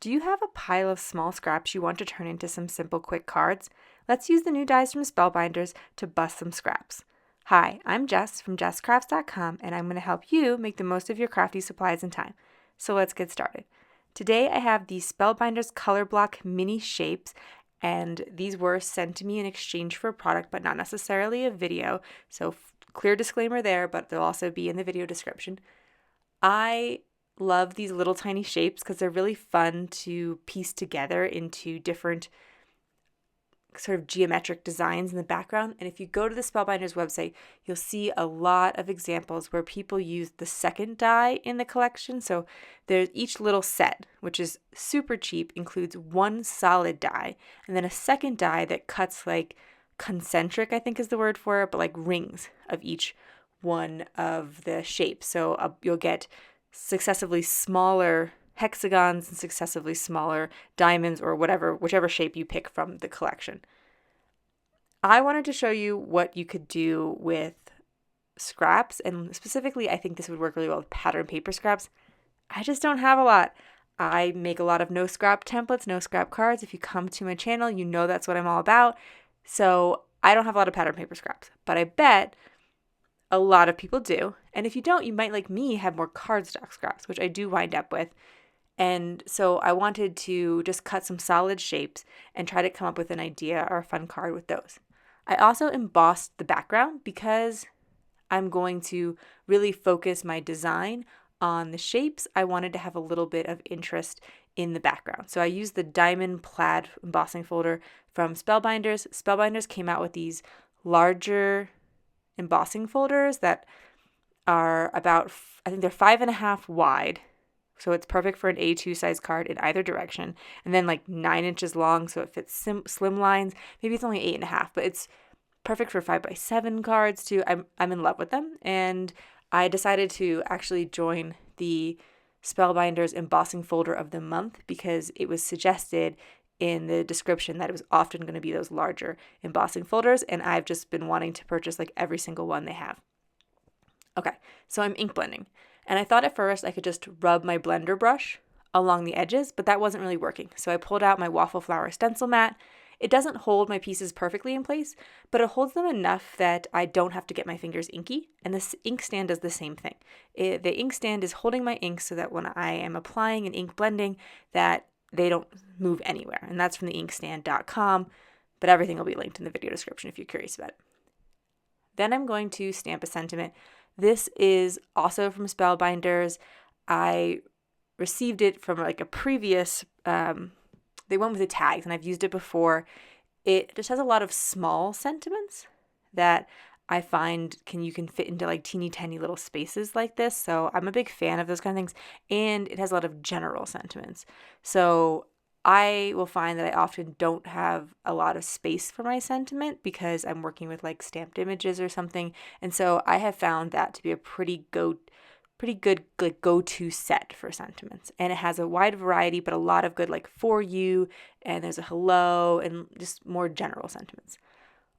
Do you have a pile of small scraps you want to turn into some simple, quick cards? Let's use the new dies from Spellbinders to bust some scraps. Hi, I'm Jess from jesscrafts.com, and I'm going to help you make the most of your crafty supplies and time. So let's get started. Today I have the Spellbinders Color Block Mini Shapes, and these were sent to me in exchange for a product, but not necessarily a video. So clear disclaimer there, but they'll also be in the video description. I love these little tiny shapes because they're really fun to piece together into different sort of geometric designs in the background. And if you go to the Spellbinders website, you'll see a lot of examples where people use the second die in the collection. So there's each little set, which is super cheap, includes one solid die and then a second die that cuts like concentric, I think is the word for it, but like rings of each one of the shapes. So you'll get successively smaller hexagons and successively smaller diamonds or whichever shape you pick from the collection. I wanted to show you what you could do with scraps, and specifically I think this would work really well with pattern paper scraps. I just don't have a lot. I make a lot of no scrap templates, no scrap cards. If you come to my channel, you know that's what I'm all about. So I don't have a lot of pattern paper scraps, but I bet a lot of people do. And if you don't, you might, like me, have more cardstock scraps, which I do wind up with. And so I wanted to just cut some solid shapes and try to come up with an idea or a fun card with those. I also embossed the background because I'm going to really focus my design on the shapes. I wanted to have a little bit of interest in the background. So I used the diamond plaid embossing folder from Spellbinders. Spellbinders came out with these larger embossing folders that are about, I think they're 5.5 wide. So it's perfect for an A2 size card in either direction. And then like 9 inches long, so it fits slim lines. Maybe it's only 8.5, but it's perfect for 5x7 cards too. I'm in love with them. And I decided to actually join the Spellbinders embossing folder of the month because it was suggested in the description that it was often going to be those larger embossing folders, and I've just been wanting to purchase like every single one they have. Okay, so I'm ink blending, and I thought at first I could just rub my blender brush along the edges, but that wasn't really working. So I pulled out my Waffle flower stencil mat. It doesn't hold my pieces perfectly in place, but it holds them enough that I don't have to get my fingers inky, and this ink stand does the same thing. The ink stand is holding my ink so that when I am applying and ink blending, that they don't move anywhere. And that's from the inkstand.com, but everything will be linked in the video description if you're curious about it. Then I'm going to stamp a sentiment. This is also from Spellbinders. I received it from like a previous, they went with the tags and I've used it before. It just has a lot of small sentiments that I find you can fit into like teeny tiny little spaces like this. So I'm a big fan of those kind of things. And it has a lot of general sentiments. So I will find that I often don't have a lot of space for my sentiment because I'm working with like stamped images or something. And so I have found that to be a pretty good like go-to set for sentiments. And it has a wide variety, but a lot of good like for you, and there's a hello and just more general sentiments.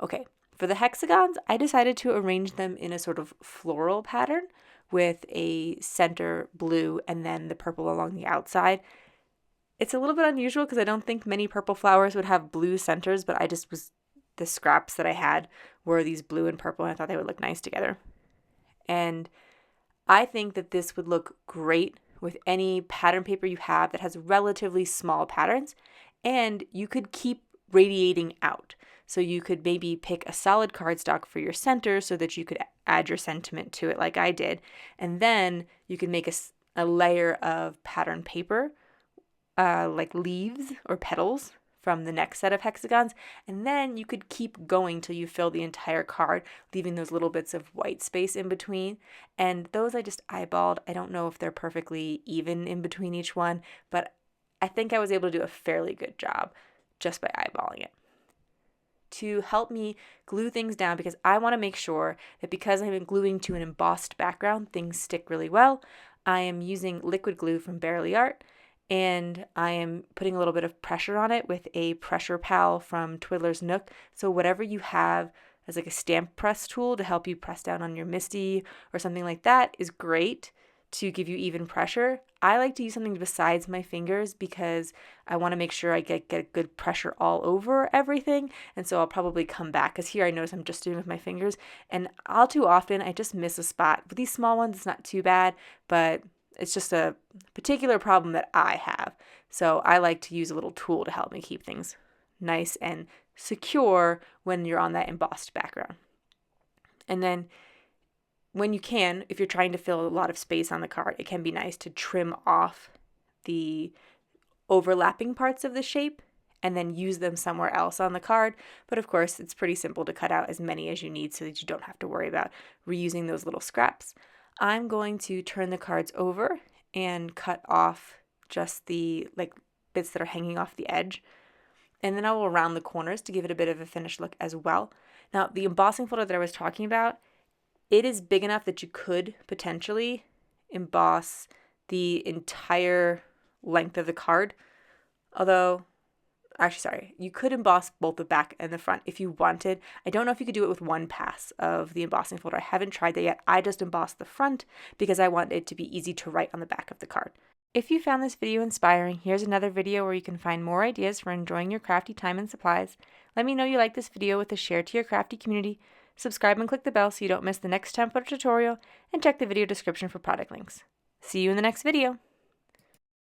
Okay. For the hexagons, I decided to arrange them in a sort of floral pattern with a center blue and then the purple along the outside. It's a little bit unusual because I don't think many purple flowers would have blue centers, but the scraps that I had were these blue and purple, and I thought they would look nice together. And I think that this would look great with any pattern paper you have that has relatively small patterns, and you could keep radiating out. So you could maybe pick a solid cardstock for your center so that you could add your sentiment to it like I did. And then you could make a layer of pattern paper, like leaves or petals from the next set of hexagons. And then you could keep going till you fill the entire card, leaving those little bits of white space in between. And those I just eyeballed. I don't know if they're perfectly even in between each one, but I think I was able to do a fairly good job just by eyeballing it. To help me glue things down, because I want to make sure that because I'm gluing to an embossed background, things stick really well, I am using liquid glue from Barely Art, and I am putting a little bit of pressure on it with a pressure pal from Twiddler's Nook. So whatever you have as like a stamp press tool to help you press down on your MISTI or something like that is great to give you even pressure. I like to use something besides my fingers because I want to make sure I get good pressure all over everything. And so I'll probably come back, because here I notice I'm just doing it with my fingers, and all too often I just miss a spot. With these small ones, it's not too bad, but it's just a particular problem that I have. So I like to use a little tool to help me keep things nice and secure when you're on that embossed background. And then when you can, if you're trying to fill a lot of space on the card, it can be nice to trim off the overlapping parts of the shape and then use them somewhere else on the card. But of course, it's pretty simple to cut out as many as you need so that you don't have to worry about reusing those little scraps. I'm going to turn the cards over and cut off just the bits that are hanging off the edge. And then I will round the corners to give it a bit of a finished look as well. Now, the embossing folder that I was talking about, it is big enough that you could potentially emboss the entire length of the card. Although, actually, sorry, you could emboss both the back and the front if you wanted. I don't know if you could do it with one pass of the embossing folder. I haven't tried that yet. I just embossed the front because I want it to be easy to write on the back of the card. If you found this video inspiring, here's another video where you can find more ideas for enjoying your crafty time and supplies. Let me know you like this video with a share to your crafty community. Subscribe and click the bell so you don't miss the next template tutorial, and check the video description for product links. See you in the next video!